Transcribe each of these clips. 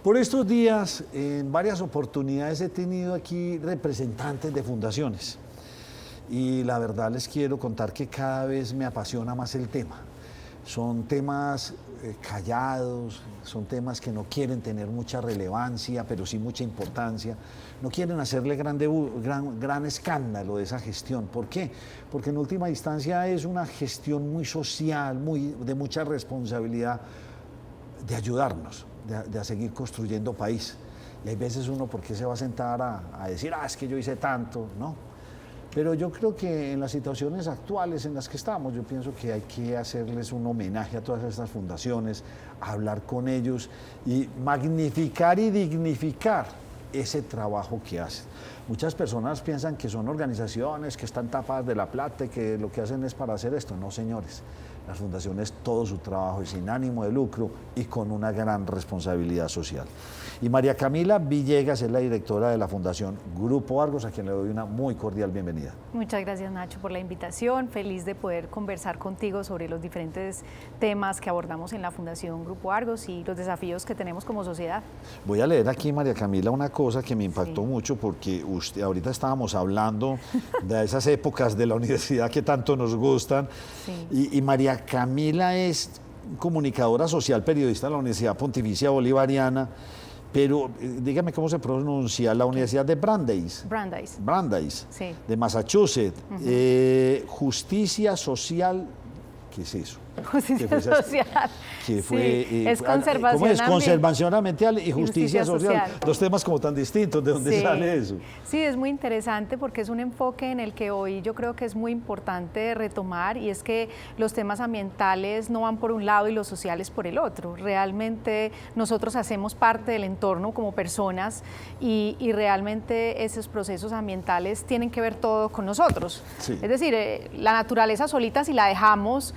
Por estos días, en varias oportunidades he tenido aquí representantes de fundaciones y la verdad les quiero contar que cada vez me apasiona más el tema. Son temas callados, son temas que no quieren tener mucha relevancia, pero sí mucha importancia. No quieren hacerle gran escándalo de esa gestión. ¿Por qué? Porque en última instancia es una gestión muy social, de mucha responsabilidad de ayudarnos, de seguir construyendo país. Y hay veces uno, ¿por qué se va a sentar a decir, es que yo hice tanto? No. Pero yo creo que en las situaciones actuales en las que estamos, yo pienso que hay que hacerles un homenaje a todas estas fundaciones, hablar con ellos y magnificar y dignificar ese trabajo que hacen. Muchas personas piensan que son organizaciones que están tapadas de la plata y que lo que hacen es para hacer esto. No, señores. Las fundaciones, todo su trabajo es sin ánimo de lucro y con una gran responsabilidad social. Y María Camila Villegas es la directora de la Fundación Grupo Argos, a quien le doy una muy cordial bienvenida. Muchas gracias, Nacho, por la invitación. Feliz de poder conversar contigo sobre los diferentes temas que abordamos en la Fundación Grupo Argos y los desafíos que tenemos como sociedad. Voy a leer aquí, María Camila, una cosa que me impactó mucho porque ahorita estábamos hablando de esas épocas de la universidad que tanto nos gustan. Y María Camila es comunicadora social, periodista de la Universidad Pontificia Bolivariana, pero dígame cómo se pronuncia, la Universidad de Brandeis. Brandeis, sí. De Massachusetts. Justicia social, ¿qué es eso? Justicia social. Que fue, sí, es conservación ¿cómo es? ambiental. Conservación ambiental y justicia social. Dos temas como tan distintos. ¿De dónde sale eso? Sí, es muy interesante porque es un enfoque en el que hoy yo creo que es muy importante retomar, y es que los temas ambientales no van por un lado y los sociales por el otro. Realmente nosotros hacemos parte del entorno como personas y realmente esos procesos ambientales tienen que ver todo con nosotros. Sí. Es decir, la naturaleza solita, si la dejamos,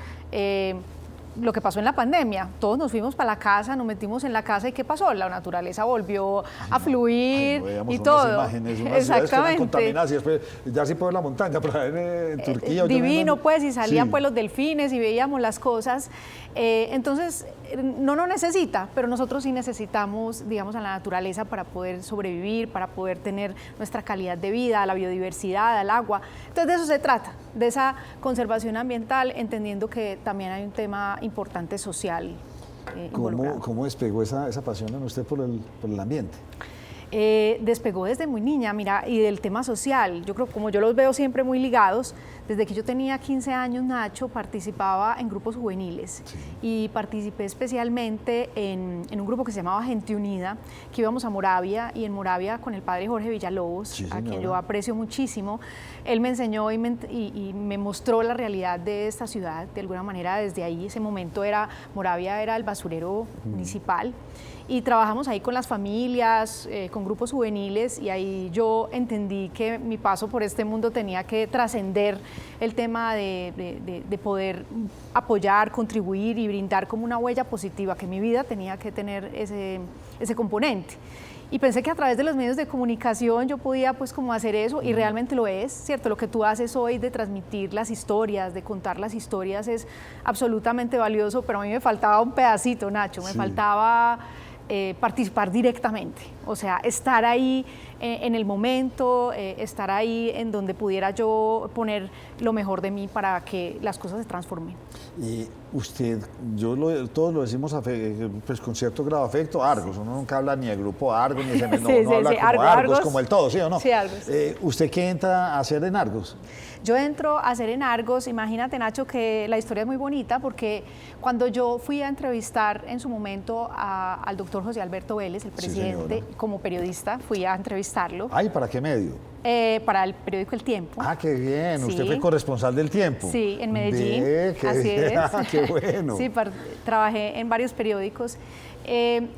lo que pasó en la pandemia, todos nos fuimos para la casa, nos metimos en la casa y ¿qué pasó? La naturaleza volvió a fluir y todo. Imágenes, unas ciudades que eran contaminadas y después ya sí puedo ver la montaña, pero en Turquía. Divino, pues, y salían pues los delfines y veíamos las cosas. Entonces, no nos necesita, pero nosotros sí necesitamos, digamos, a la naturaleza para poder sobrevivir, para poder tener nuestra calidad de vida, la biodiversidad, el agua. Entonces, de eso se trata, de esa conservación ambiental, entendiendo que también hay un tema importante social involucrado. ¿Cómo despegó esa pasión en usted por el ambiente? Despegó desde muy niña, mira, y del tema social. Yo creo, como yo los veo siempre muy ligados, desde que yo tenía 15 años, Nacho, participaba en grupos juveniles y participé especialmente en un grupo que se llamaba Gente Unida, que íbamos a Moravia, y en Moravia con el padre Jorge Villalobos, a quien yo aprecio muchísimo. Él me enseñó y me mostró la realidad de esta ciudad. De alguna manera, desde ahí, ese momento Moravia era el basurero municipal. Y trabajamos ahí con las familias, con grupos juveniles, y ahí yo entendí que mi paso por este mundo tenía que trascender el tema de poder apoyar, contribuir y brindar como una huella positiva, que mi vida tenía que tener ese componente. Y pensé que a través de los medios de comunicación yo podía pues como hacer eso, y realmente lo es, ¿cierto? Lo que tú haces hoy de transmitir las historias, de contar las historias es absolutamente valioso, pero a mí me faltaba un pedacito, Nacho, me faltaba participar directamente, o sea, estar ahí en el momento, estar ahí en donde pudiera yo poner lo mejor de mí para que las cosas se transformen. Y usted, todos lo decimos pues, con cierto grado de afecto, Argos, uno nunca habla ni de grupo Argos, ni de no habla como Argos, como el todo, ¿sí o no? Sí, Argos. ¿Usted qué entra a hacer en Argos? Yo entro a hacer en Argos, imagínate, Nacho, que la historia es muy bonita, porque cuando yo fui a entrevistar en su momento al doctor José Alberto Vélez, el presidente, como periodista, fui a entrevistarlo. Ay, ¿para qué medio? Para el periódico El Tiempo. Ah, qué bien, usted fue corresponsal del Tiempo. Sí, en Medellín, así es. Qué bueno. Sí, trabajé en varios periódicos.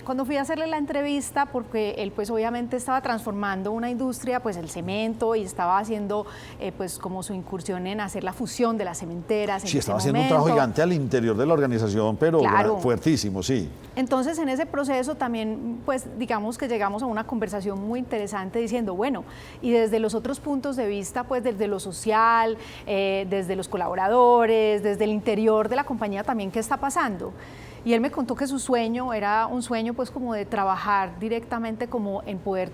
Cuando fui a hacerle la entrevista, porque él pues obviamente estaba transformando una industria, pues el cemento, y estaba haciendo pues como su incursión en hacer la fusión de las cementeras. Sí, estaba haciendo un trabajo gigante al interior de la organización, pero fuertísimo, sí. Entonces, en ese proceso también, pues digamos que llegamos a una conversación muy interesante diciendo, bueno, y desde los otros puntos de vista, pues desde lo social, desde los colaboradores, desde el interior de la compañía también, ¿qué está pasando? Y él me contó que su sueño era un sueño pues como de trabajar directamente como en poder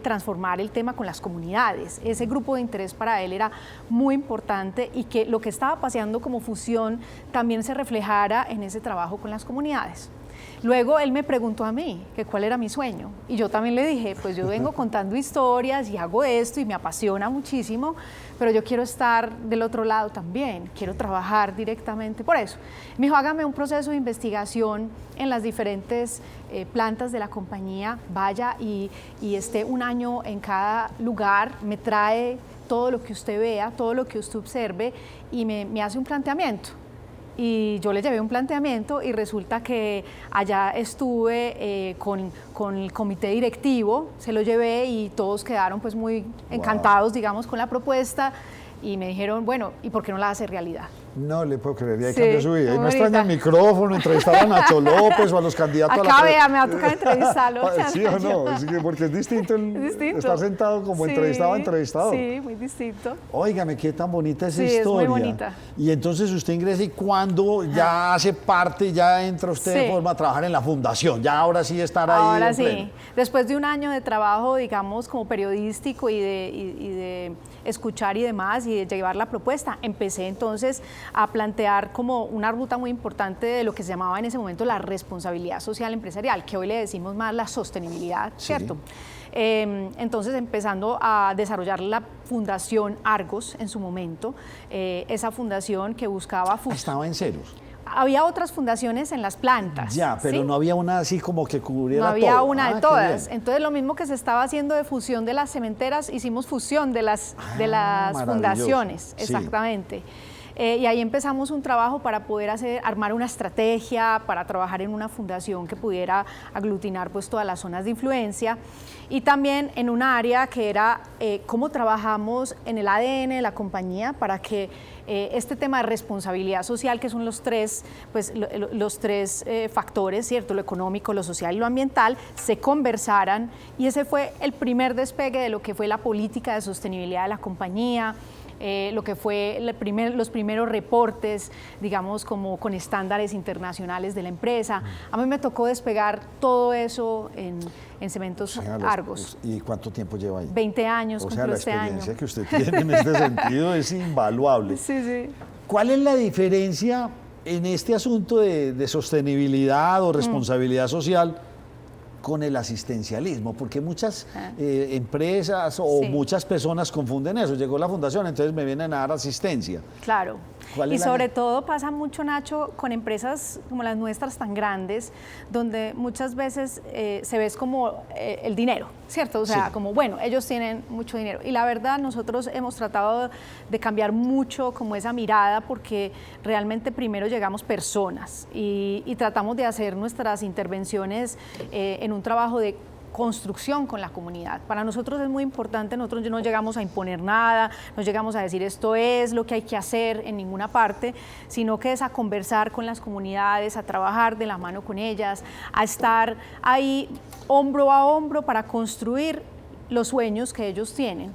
transformar el tema con las comunidades. Ese grupo de interés para él era muy importante y que lo que estaba pasando como fusión también se reflejara en ese trabajo con las comunidades. Luego él me preguntó a mí que cuál era mi sueño y yo también le dije, pues yo vengo contando historias y hago esto y me apasiona muchísimo, pero yo quiero estar del otro lado también, quiero trabajar directamente por eso. Me dijo, hágame un proceso de investigación en las diferentes plantas de la compañía, vaya y esté un año en cada lugar, me trae todo lo que usted vea, todo lo que usted observe y me hace un planteamiento. Y yo le llevé un planteamiento y resulta que allá estuve con el comité directivo, se lo llevé y todos quedaron pues muy encantados, digamos, con la propuesta y me dijeron, bueno, ¿y por qué no la hace realidad? No le puedo creer, y ahí cambió su vida. Y no extraña el micrófono, entrevistar a Nacho López o a los candidatos acá vea, me va a tocar entrevistarlo. ¿Sí o no? Es que porque es distinto, estar sentado como entrevistado a entrevistado. Sí, muy distinto. Óigame, qué tan bonita esa historia. Es muy bonita. Y entonces usted ingresa y cuando ya hace parte, ya entra usted de forma a trabajar en la fundación, ya ahora sí estar ahí. Ahora sí, después de un año de trabajo, digamos, como periodístico y de escuchar y demás y de llevar la propuesta, empecé entonces a plantear como una ruta muy importante de lo que se llamaba en ese momento la responsabilidad social empresarial, que hoy le decimos más la sostenibilidad, ¿cierto? Entonces empezando a desarrollar la Fundación Argos en su momento, esa fundación que buscaba... Estaba en ceros. Había otras fundaciones en las plantas. Ya, pero ¿sí? No había una así como que cubriera todo. No había una de todas. Entonces lo mismo que se estaba haciendo de fusión de las cementeras, hicimos fusión de las fundaciones, exactamente. Y ahí empezamos un trabajo para poder armar una estrategia, para trabajar en una fundación que pudiera aglutinar pues todas las zonas de influencia y también en un área que era cómo trabajamos en el ADN de la compañía para que este tema de responsabilidad social, que son los tres factores, ¿cierto? Lo económico, lo social y lo ambiental, se conversaran y ese fue el primer despegue de lo que fue la política de sostenibilidad de la compañía. Lo que fue los primeros reportes, digamos, como con estándares internacionales de la empresa. A mí me tocó despegar todo eso en Cementos Argos. ¿Y cuánto tiempo lleva ahí? 20 años, o sea, la este año. experiencia que usted tiene en este sentido es invaluable. Sí, sí. ¿Cuál es la diferencia en este asunto de sostenibilidad o responsabilidad social con el asistencialismo? Porque muchas empresas o muchas personas confunden eso. Llegó la fundación, entonces me vienen a dar asistencia. Claro. Y sobre todo pasa mucho, Nacho, con empresas como las nuestras tan grandes, donde muchas veces se ve como el dinero, ¿cierto? O sea, como, bueno, ellos tienen mucho dinero. Y la verdad, nosotros hemos tratado de cambiar mucho como esa mirada, porque realmente primero llegamos personas y tratamos de hacer nuestras intervenciones en un trabajo de construcción con la comunidad. Para nosotros es muy importante, nosotros no llegamos a imponer nada, no llegamos a decir esto es lo que hay que hacer en ninguna parte, sino que es a conversar con las comunidades, a trabajar de la mano con ellas, a estar ahí hombro a hombro para construir los sueños que ellos tienen.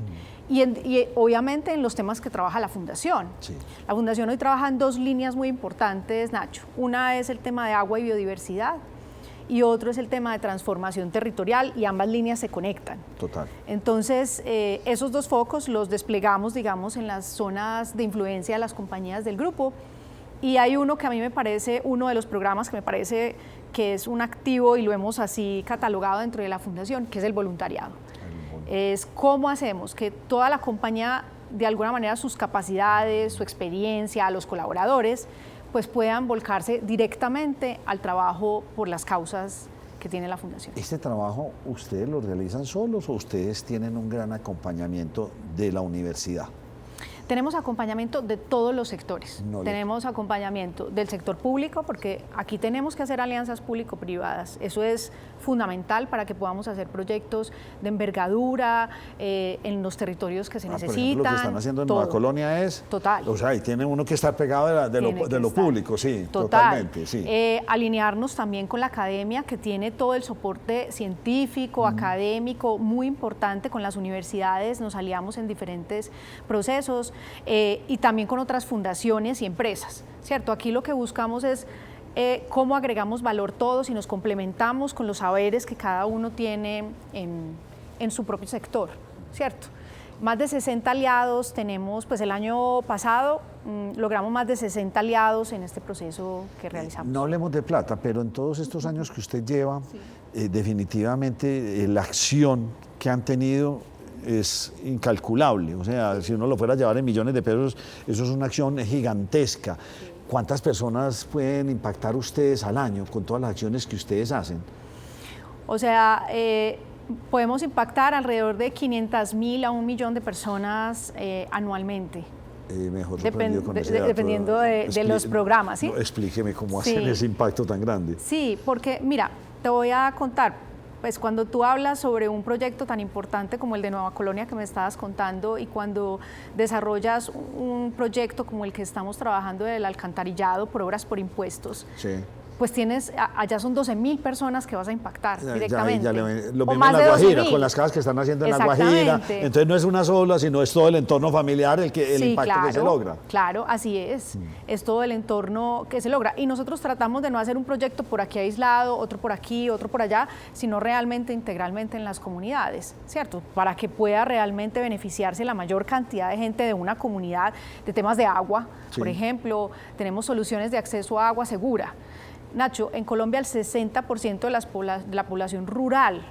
Y obviamente en los temas que trabaja la Fundación. Sí. La Fundación hoy trabaja en dos líneas muy importantes, Nacho. Una es el tema de agua y biodiversidad, y otro es el tema de transformación territorial y ambas líneas se conectan. Total. Entonces, esos dos focos los desplegamos, digamos, en las zonas de influencia de las compañías del grupo y hay uno que a mí me parece, uno de los programas que me parece que es un activo y lo hemos así catalogado dentro de la Fundación, que es el voluntariado. Es cómo hacemos que toda la compañía, de alguna manera, sus capacidades, su experiencia, los colaboradores, pues puedan volcarse directamente al trabajo por las causas que tiene la Fundación. ¿Este trabajo ustedes lo realizan solos o ustedes tienen un gran acompañamiento de la universidad? Tenemos acompañamiento de todos los sectores. Tenemos acompañamiento del sector público, porque aquí tenemos que hacer alianzas público-privadas. Eso es fundamental para que podamos hacer proyectos de envergadura en los territorios que se necesitan. Por ejemplo, lo que están haciendo en Nueva Colonia es... Total. O sea, y tiene uno que estar pegado de lo público, sí, totalmente. Sí. Alinearnos también con la academia, que tiene todo el soporte científico, académico, muy importante con las universidades. Nos aliamos en diferentes procesos. Y también con otras fundaciones y empresas, ¿cierto? Aquí lo que buscamos es cómo agregamos valor todos y nos complementamos con los saberes que cada uno tiene en su propio sector, ¿cierto? Más de 60 aliados tenemos, pues el año pasado logramos más de 60 aliados en este proceso que realizamos. No hablemos de plata, pero en todos estos años que usted lleva, definitivamente la acción que han tenido es incalculable. O sea, si uno lo fuera a llevar en millones de pesos, eso es una acción gigantesca. ¿Cuántas personas pueden impactar ustedes al año con todas las acciones que ustedes hacen? O sea, podemos impactar alrededor de 500.000 a 1 millón de personas anualmente. Mejor sorprendido con ese dato. Dependiendo de los programas, ¿sí? No, explíqueme cómo hacen ese impacto tan grande. Sí, porque mira, te voy a contar, pues cuando tú hablas sobre un proyecto tan importante como el de Nueva Colonia que me estabas contando y cuando desarrollas un proyecto como el que estamos trabajando del alcantarillado por obras por impuestos, pues tienes, allá son 12.000 personas que vas a impactar directamente. Lo mismo en La Guajira, con las casas que están haciendo en La Guajira. Entonces no es una sola, sino es todo el entorno familiar el impacto que se logra. Claro, así es. Es todo el entorno que se logra. Y nosotros tratamos de no hacer un proyecto por aquí aislado, otro por aquí, otro por allá, sino realmente integralmente en las comunidades, ¿cierto? Para que pueda realmente beneficiarse la mayor cantidad de gente de una comunidad, de temas de agua. Por ejemplo, tenemos soluciones de acceso a agua segura. Nacho, en Colombia el 60% de la población rural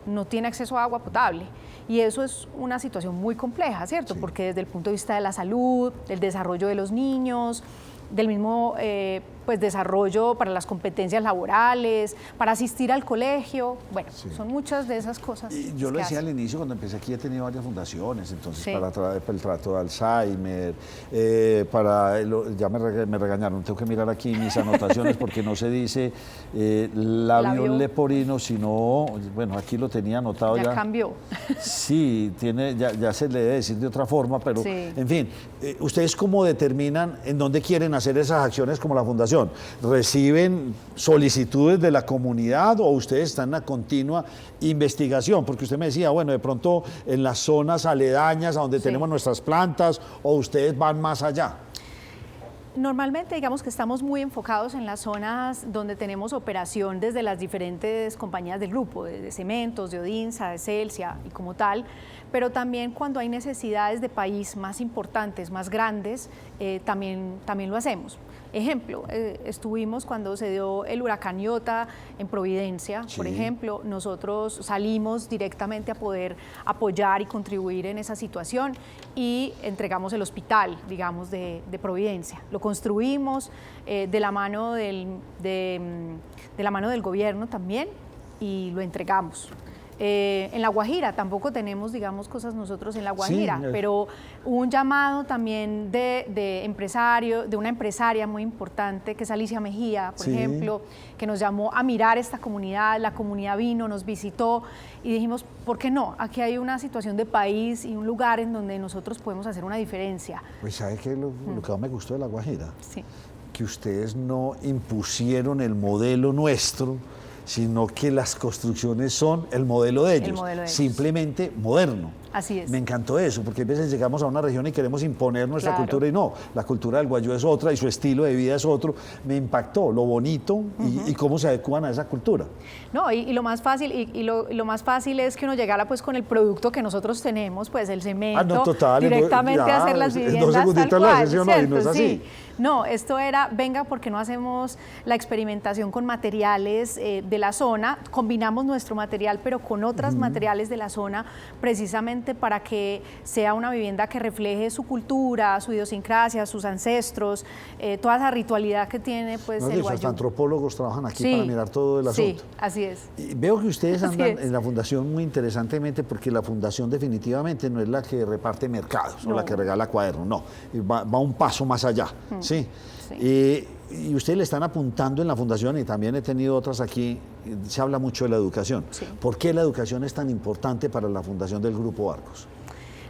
no tiene acceso a agua potable y eso es una situación muy compleja, ¿cierto? Porque desde el punto de vista de la salud, del desarrollo de los niños, del mismo pues, desarrollo para las competencias laborales, para asistir al colegio, bueno, son muchas de esas cosas. Y yo lo decía al inicio, cuando empecé aquí he tenido varias fundaciones, entonces para el trato de Alzheimer, ya me regañaron, tengo que mirar aquí mis anotaciones porque no se dice labio leporino, sino, bueno, aquí lo tenía anotado ya. Ya cambió. Sí, ya se le debe decir de otra forma, pero en fin, ¿ustedes cómo determinan en dónde quieren hacer esas acciones como la fundación? ¿Reciben solicitudes de la comunidad o ustedes están en una continua investigación? Porque usted me decía, bueno, de pronto en las zonas aledañas a donde tenemos nuestras plantas, o ustedes van más allá. Normalmente, digamos que estamos muy enfocados en las zonas donde tenemos operación desde las diferentes compañías del grupo, de Cementos, de Odinsa, de Celsia y como tal, pero también cuando hay necesidades de país más importantes, más grandes, también lo hacemos. Ejemplo, estuvimos cuando se dio el huracán Iota en Providencia, por ejemplo, nosotros salimos directamente a poder apoyar y contribuir en esa situación y entregamos el hospital, digamos, de Providencia. Lo construimos de la mano del gobierno también y lo entregamos. En La Guajira tampoco tenemos, digamos, cosas nosotros en La Guajira, pero hubo un llamado también de empresario, de una empresaria muy importante que es Alicia Mejía, por ejemplo, que nos llamó a mirar esta comunidad, la comunidad vino, nos visitó y dijimos, ¿por qué no? Aquí hay una situación de país y un lugar en donde nosotros podemos hacer una diferencia. Pues ¿sabe qué? Lo que más me gustó de La Guajira, que ustedes no impusieron el modelo nuestro, sino que las construcciones son el modelo de ellos, simplemente moderno. Así es. Me encantó eso, porque a veces llegamos a una región y queremos imponer nuestra cultura y no, la cultura del guayú es otra y su estilo de vida es otro. Me impactó lo bonito y cómo se adecuan a esa cultura. No, y lo más fácil lo más fácil es que uno llegara pues con el producto que nosotros tenemos, pues el cemento, directamente a hacer las viviendas tal cual, ¿cierto? Y no es así. No, esto era, venga, porque no hacemos la experimentación con materiales de la zona, combinamos nuestro material, pero con otros materiales de la zona, precisamente para que sea una vivienda que refleje su cultura, su idiosincrasia, sus ancestros, toda esa ritualidad que tiene pues el guayú. Hasta antropólogos trabajan aquí para mirar todo el asunto. Sí, así es. Y veo que ustedes andan en la fundación muy interesantemente, porque la fundación definitivamente no es la que reparte mercados o la que regala cuadernos, no, va un paso más allá. Sí. Y ustedes le están apuntando en la fundación, y también he tenido otras aquí, se habla mucho de la educación. ¿Por qué la educación es tan importante para la fundación del Grupo Arcos?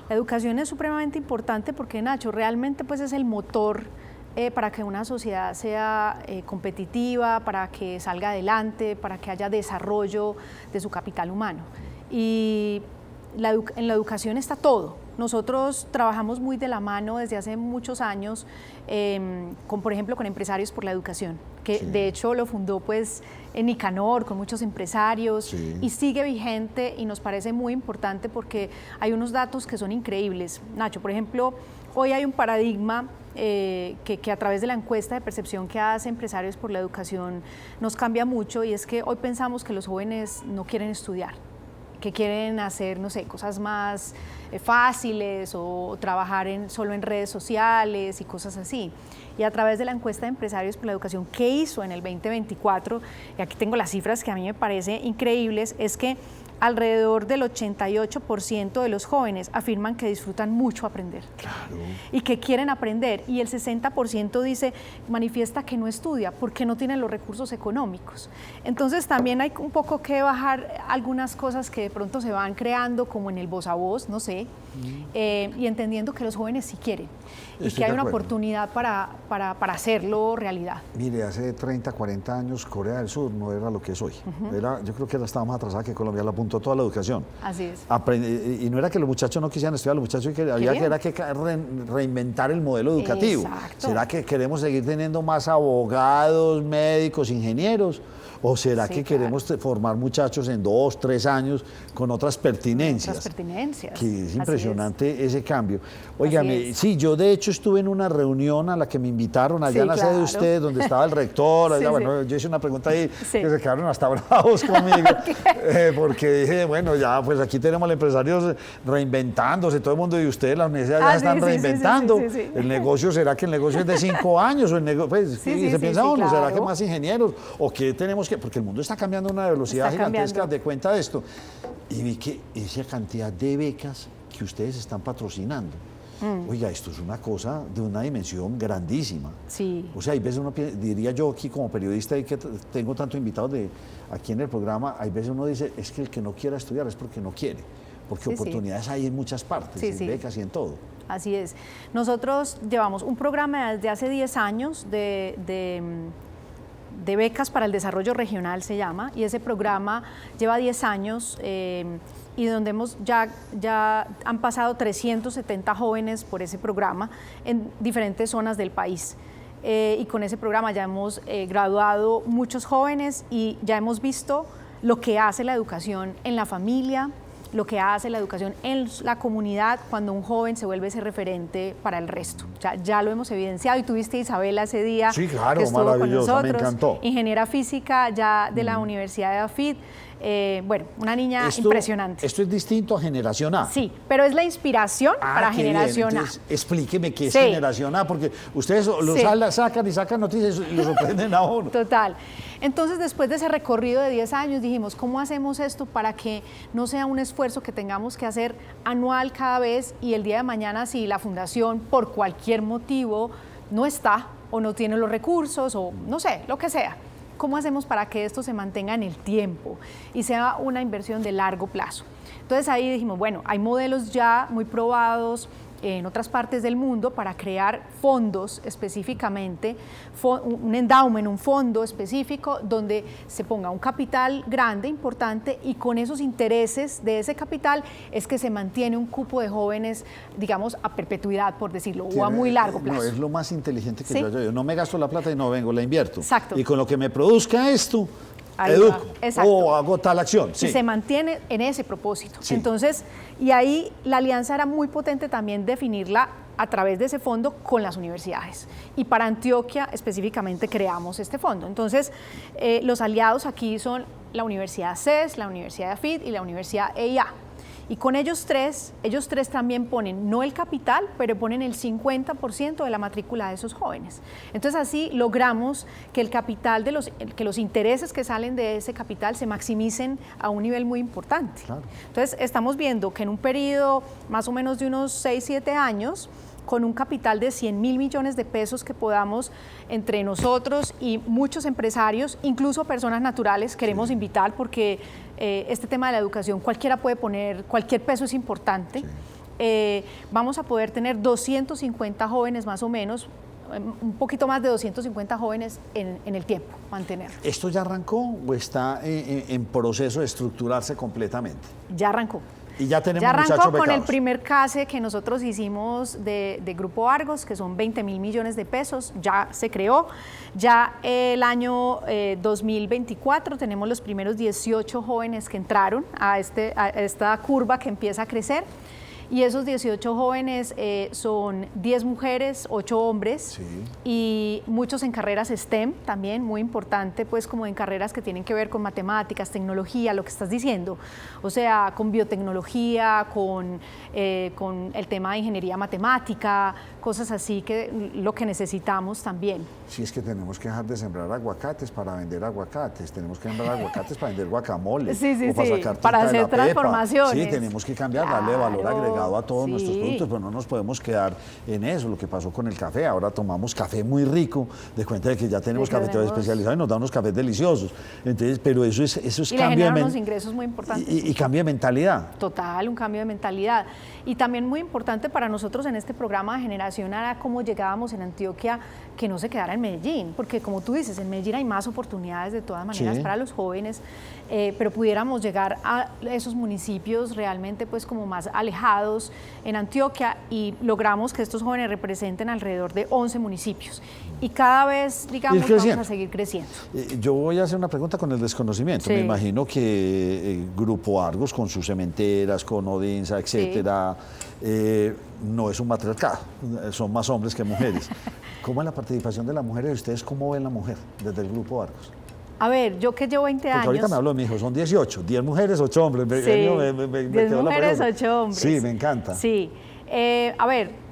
La educación es supremamente importante porque, Nacho, realmente pues es el motor para que una sociedad sea competitiva, para que salga adelante, para que haya desarrollo de su capital humano. Y en la educación está todo. Nosotros trabajamos muy de la mano desde hace muchos años, por ejemplo, con Empresarios por la Educación, que sí, de hecho lo fundó pues en Nicanor, con muchos empresarios, sí, y sigue vigente y nos parece muy importante porque hay unos datos que son increíbles. Nacho, por ejemplo, hoy hay un paradigma que a través de la encuesta de percepción que hace Empresarios por la Educación nos cambia mucho, y es que hoy pensamos que los jóvenes no quieren estudiar, que quieren hacer, no sé, cosas más fáciles o trabajar solo en redes sociales y cosas así. Y a través de la encuesta de Empresarios por la Educación que hizo en el 2024, y aquí tengo las cifras que a mí me parecen increíbles, es que alrededor del 88% de los jóvenes afirman que disfrutan mucho aprender. Claro. Y que quieren aprender, y el 60% manifiesta que no estudia porque no tiene los recursos económicos. Entonces también hay un poco que bajar algunas cosas que de pronto se van creando como en el voz a voz, no sé, y entendiendo que los jóvenes sí quieren y que hay una oportunidad para hacerlo realidad. Mire, hace 30, 40 años Corea del Sur no era lo que es hoy. Yo creo que estaba más atrasada que Colombia, la apuntó toda la educación. Así es. Y no era que los muchachos no quisieran estudiar, los muchachos había que reinventar el modelo educativo. Exacto. ¿Será que queremos seguir teniendo más abogados, médicos, ingenieros? ¿O será que queremos formar muchachos en 2, 3 años con otras pertinencias? Otras pertinencias. Que es impresionante ese cambio. Óigame, sí, yo de hecho estuve en una reunión a la que me invitaron allá en la sede de ustedes, donde estaba el rector. Allá, bueno, yo hice una pregunta ahí que se quedaron hasta bravos conmigo. Porque dije, bueno, ya, pues aquí tenemos al empresario reinventándose, todo el mundo, y ustedes, la universidad, ya están reinventando. El negocio, ¿será que el negocio es de 5 años? O el negocio, pues, se piensa uno, ¿será que más ingenieros? ¿O qué tenemos que...? Porque el mundo está cambiando a una velocidad gigantesca, de cuenta de esto. Y vi que esa cantidad de becas que ustedes están patrocinando, oiga, esto es una cosa de una dimensión grandísima. Sí. O sea, hay veces uno diría yo aquí como periodista, y que tengo tantos invitados aquí en el programa, hay veces uno dice, es que el que no quiera estudiar es porque no quiere, porque oportunidades hay en muchas partes, en becas y en todo. Así es. Nosotros llevamos un programa desde hace 10 años de becas para el desarrollo regional, se llama, y ese programa lleva 10 años y donde ya han pasado 370 jóvenes por ese programa en diferentes zonas del país. Y con ese programa ya hemos graduado muchos jóvenes y ya hemos visto lo que hace la educación en la familia, lo que hace la educación en la comunidad cuando un joven se vuelve ese referente para el resto. Ya lo hemos evidenciado, y tuviste a Isabela ese día, sí, claro, que estuvo con nosotros, me encantó. Ingeniera física ya de la Universidad de AFID. Bueno, una niña impresionante. Esto es distinto a Generación A. Sí, pero es la inspiración para Generación A. Entonces, explíqueme qué es Generación A, porque ustedes sacan y sacan noticias y lo sorprenden a uno. Total. Entonces, después de ese recorrido de 10 años, dijimos, ¿cómo hacemos esto para que no sea un esfuerzo que tengamos que hacer anual cada vez, y el día de mañana, si la fundación por cualquier motivo no está o no tiene los recursos o no sé, lo que sea? ¿Cómo hacemos para que esto se mantenga en el tiempo y sea una inversión de largo plazo? Entonces ahí dijimos, bueno, hay modelos ya muy probados en otras partes del mundo para crear fondos específicamente, un endowment, un fondo específico donde se ponga un capital grande, importante, y con esos intereses de ese capital es que se mantiene un cupo de jóvenes, digamos, a perpetuidad, por decirlo, o a muy largo plazo. No, es lo más inteligente que yo no me gasto la plata y no vengo, la invierto. Exacto. Y con lo que me produzca esto, educo o hago tal acción. Y se mantiene en ese propósito. Entonces, y ahí la alianza era muy potente también definirla a través de ese fondo con las universidades. Y para Antioquia específicamente creamos este fondo. Entonces, los aliados aquí son la Universidad CES, la Universidad de AFID y la Universidad EIA. Y con ellos tres también ponen, no el capital, pero ponen el 50% de la matrícula de esos jóvenes. Entonces así logramos que el capital que los intereses que salen de ese capital se maximicen a un nivel muy importante. Claro. Entonces estamos viendo que en un periodo más o menos de unos 6, 7 años, con un capital de 100.000 millones de pesos que podamos entre nosotros y muchos empresarios, incluso personas naturales, queremos invitar, porque este tema de la educación cualquiera puede poner, cualquier peso es importante. Vamos a poder tener 250 jóvenes más o menos, un poquito más de 250 jóvenes en el tiempo, mantener. ¿Esto ya arrancó o está en proceso de estructurarse completamente? Ya arrancó. Y ya tenemos ya arrancó muchachos con el becados. primer CASE que nosotros hicimos de Grupo Argos, que son 20.000 millones de pesos, ya se creó. Ya el año 2024 tenemos los primeros 18 jóvenes que entraron a esta curva que empieza a crecer. Y esos 18 jóvenes son 10 mujeres, 8 hombres, Sí. y muchos en carreras STEM también, muy importante, pues como en carreras que tienen que ver con matemáticas, tecnología, lo que estás diciendo, o sea, con biotecnología, con el tema de ingeniería matemática, cosas así, que lo que necesitamos también. Sí, es que tenemos que dejar de sembrar aguacates para vender aguacates, tenemos que sembrar aguacates para vender guacamole, Sí, sí, o para sí, sacar para tinta de hacer la pepa. transformaciones. Sí, tenemos que cambiar, darle valor Claro, agregado a todos sí. nuestros productos, pero no nos podemos quedar en eso, lo que pasó con el café. Ahora tomamos café muy rico, de cuenta de que ya tenemos cafeteros especializados y nos dan unos cafés deliciosos. Entonces, pero eso es Y le cambio generan de unos ingresos muy importantes. y cambio de mentalidad. Total, un cambio de mentalidad. Y también muy importante para nosotros en este programa de generación era cómo llegábamos en Antioquia, que no se quedara en Medellín, porque como tú dices, en Medellín hay más oportunidades de todas maneras Sí. para los jóvenes, pero pudiéramos llegar a esos municipios realmente pues como más alejados en Antioquia, y logramos que estos jóvenes representen alrededor de 11 municipios. Y cada vez, digamos, vamos a seguir creciendo. Yo voy a hacer una pregunta con el desconocimiento. Sí. Me imagino que Grupo Argos, con sus cementeras, con Odinsa, etcétera, no es un matriarcado, son más hombres que mujeres. ¿Cómo es la participación de las mujeres? ¿Ustedes cómo ven la mujer desde el Grupo Argos? A ver, yo que llevo 20 Porque años... ahorita me hablo de mi hijo, son 18, 10 mujeres, 8 hombres. Sí, 10 quedó la mujeres, pregunta. 8 hombres. Sí, me encanta. Sí. A ver,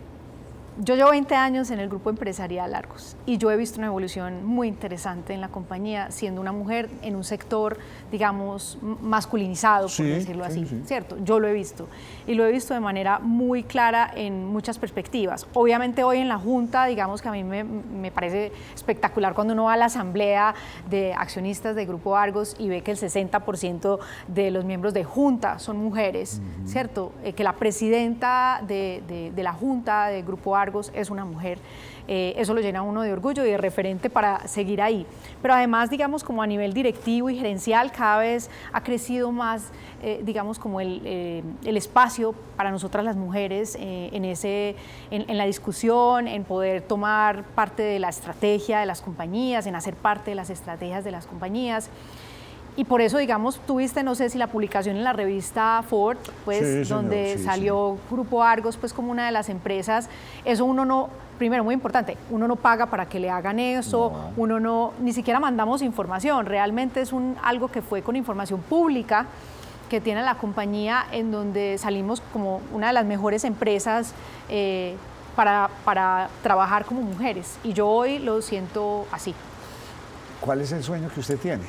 yo llevo 20 años en el grupo empresarial Argos y yo he visto una evolución muy interesante en la compañía, siendo una mujer en un sector, digamos, masculinizado, por Sí, decirlo sí, así, sí. ¿cierto? Yo lo he visto y lo he visto de manera muy clara en muchas perspectivas. Obviamente hoy en la Junta, digamos que a mí me parece espectacular cuando uno va a la asamblea de accionistas de Grupo Argos y ve que el 60% de los miembros de Junta son mujeres, ¿cierto? Que la presidenta de la Junta de Grupo Argos es una mujer. Eso lo llena a uno de orgullo y de referente para seguir ahí. Pero además, digamos, como a nivel directivo y gerencial, cada vez ha crecido más, digamos, como el espacio para nosotras las mujeres en la discusión, en poder tomar parte de la estrategia de las compañías, en hacer parte de las estrategias de las compañías. Y por eso, digamos, tuviste, no sé si la publicación en la revista Ford, pues, Sí, señor, donde sí, salió Grupo Argos, pues, como una de las empresas. Eso uno no, primero, muy importante, uno no paga para que le hagan eso, No. uno no, ni siquiera mandamos información, realmente es algo que fue con información pública que tiene la compañía, en donde salimos como una de las mejores empresas para trabajar como mujeres. Y yo hoy lo siento así. ¿Cuál es el sueño que usted tiene?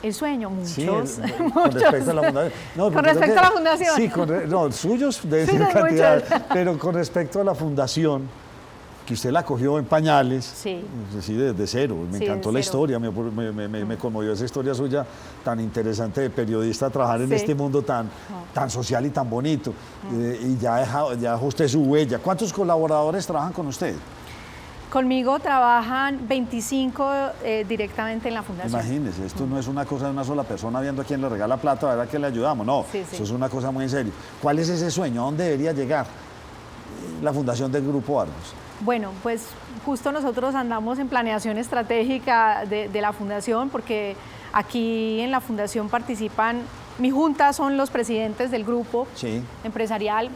El sueño, muchos. Sí, muchos. con respecto a la fundación. No, Con porque respecto creo a la fundación. Sí, no, suyos de Sí, esa de cantidad, muchos. pero con respecto a la fundación, que usted la cogió en pañales, Sí. desde cero. Me Sí, encantó de la cero. historia, me conmovió esa historia suya tan interesante de periodista, trabajar en Sí. este mundo tan social y tan bonito. Y ya dejó usted su huella. ¿Cuántos colaboradores trabajan con usted? Conmigo trabajan 25 directamente en la fundación. Imagínese, esto no es una cosa de una sola persona viendo a quién le regala plata, a ver a quién le ayudamos. No, Sí, sí. eso es una cosa muy en serio. ¿Cuál es ese sueño? ¿A dónde debería llegar la fundación del Grupo Argos? Bueno, pues justo nosotros andamos en planeación estratégica de la fundación, porque aquí en la fundación participan, mi junta son los presidentes del grupo Sí. empresarial,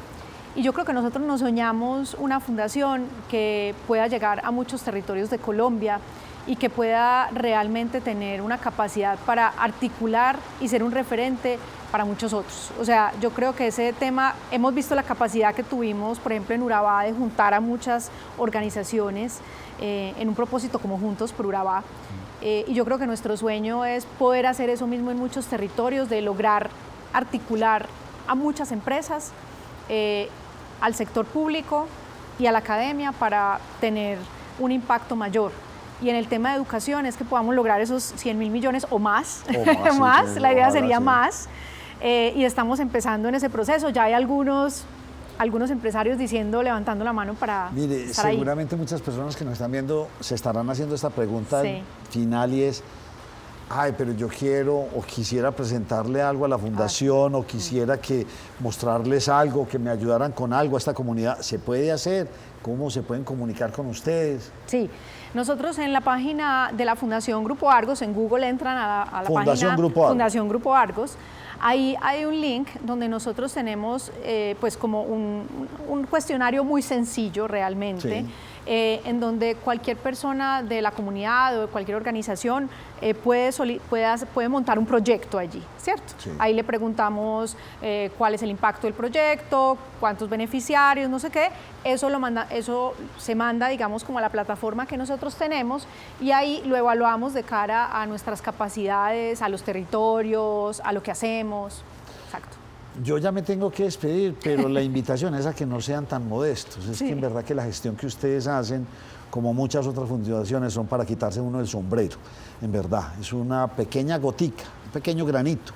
y yo creo que nosotros nos soñamos una fundación que pueda llegar a muchos territorios de Colombia y que pueda realmente tener una capacidad para articular y ser un referente para muchos otros. O sea, yo creo que ese tema, hemos visto la capacidad que tuvimos, por ejemplo, en Urabá, de juntar a muchas organizaciones en un propósito como Juntos por Urabá. Y yo creo que nuestro sueño es poder hacer eso mismo en muchos territorios, de lograr articular a muchas empresas, al sector público y a la academia para tener un impacto mayor. Y en el tema de educación es que podamos lograr esos 100.000 millones o más, O más, sí, la idea ojalá, sería sí. más, y estamos empezando en ese proceso. Ya hay algunos empresarios levantando la mano para Mire, estar ahí. seguramente muchas personas que nos están viendo se estarán haciendo esta pregunta Sí. final, y es, ay, pero yo quiero o quisiera presentarle algo a la fundación o quisiera que mostrarles algo, que me ayudaran con algo a esta comunidad, ¿se puede hacer? ¿Cómo se pueden comunicar con ustedes? Sí, nosotros en la página de la Fundación Grupo Argos, en Google entran a la Fundación página Grupo Argos. Fundación Grupo Argos. Ahí hay un link donde nosotros tenemos pues como un cuestionario muy sencillo realmente, Sí. En donde cualquier persona de la comunidad o de cualquier organización puede montar un proyecto allí, ¿cierto? Sí. Ahí le preguntamos cuál es el impacto del proyecto, cuántos beneficiarios, no sé qué. Eso se manda, digamos, como a la plataforma que nosotros tenemos y ahí lo evaluamos de cara a nuestras capacidades, a los territorios, a lo que hacemos. Exacto. Yo ya me tengo que despedir, pero la invitación es a que no sean tan modestos. Es Sí. que en verdad que la gestión que ustedes hacen, como muchas otras fundaciones, son para quitarse uno el sombrero. En verdad, es una pequeña gotica, un pequeño granito,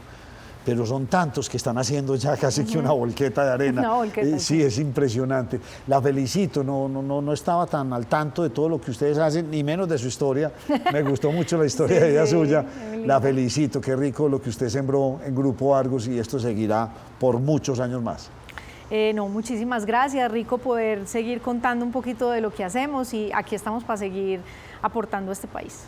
pero son tantos que están haciendo ya casi que una volqueta de arena. Una volqueta, Sí, es impresionante. La felicito, no estaba tan al tanto de todo lo que ustedes hacen, ni menos de su historia. Me gustó mucho la historia de vida suya. La felicito, qué rico lo que usted sembró en Grupo Argos y esto seguirá por muchos años más. No, muchísimas gracias, rico poder seguir contando un poquito de lo que hacemos y aquí estamos para seguir aportando a este país.